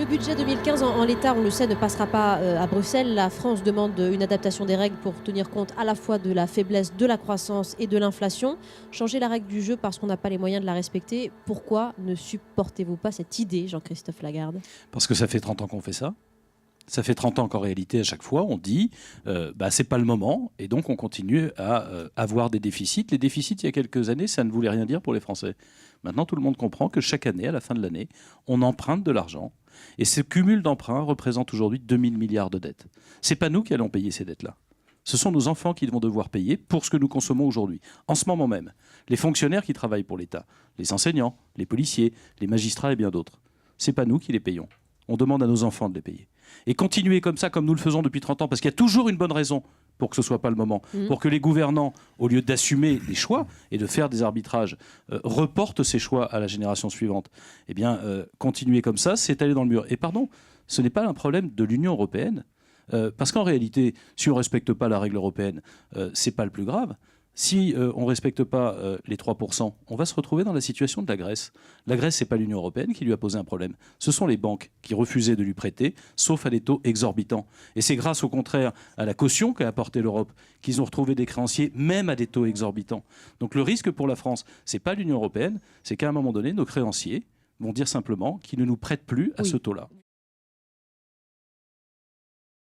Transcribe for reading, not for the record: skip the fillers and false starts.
Le budget 2015 en l'état, on le sait, ne passera pas à Bruxelles. La France demande une adaptation des règles pour tenir compte à la fois de la faiblesse de la croissance et de l'inflation. Changer la règle du jeu parce qu'on n'a pas les moyens de la respecter. Pourquoi ne supportez-vous pas cette idée, Jean-Christophe Lagarde? Parce que ça fait 30 ans qu'on fait ça. Ça fait 30 ans qu'en réalité, à chaque fois, on dit c'est pas le moment, et donc on continue à avoir des déficits. Les déficits, il y a quelques années, ça ne voulait rien dire pour les Français. Maintenant, tout le monde comprend que chaque année, à la fin de l'année, on emprunte de l'argent. Et ce cumul d'emprunts représente aujourd'hui 2000 milliards de dettes. Ce n'est pas nous qui allons payer ces dettes-là. Ce sont nos enfants qui vont devoir payer pour ce que nous consommons aujourd'hui. En ce moment même, les fonctionnaires qui travaillent pour l'État, les enseignants, les policiers, les magistrats et bien d'autres, ce n'est pas nous qui les payons. On demande à nos enfants de les payer. Et continuer comme ça, comme nous le faisons depuis 30 ans, parce qu'il y a toujours une bonne raison pour que ce ne soit pas le moment, pour que les gouvernants, au lieu d'assumer des choix et de faire des arbitrages, reportent ces choix à la génération suivante. Eh bien, continuer comme ça, c'est aller dans le mur. Et pardon, ce n'est pas un problème de l'Union européenne, parce qu'en réalité, si on ne respecte pas la règle européenne, ce n'est pas le plus grave. Si on ne respecte pas les 3%, on va se retrouver dans la situation de la Grèce. La Grèce, ce n'est pas l'Union européenne qui lui a posé un problème. Ce sont les banques qui refusaient de lui prêter, sauf à des taux exorbitants. Et c'est grâce, au contraire, à la caution qu'a apportée l'Europe qu'ils ont retrouvé des créanciers, même à des taux exorbitants. Donc le risque pour la France, ce n'est pas l'Union européenne, c'est qu'à un moment donné, nos créanciers vont dire simplement qu'ils ne nous prêtent plus à ce taux-là.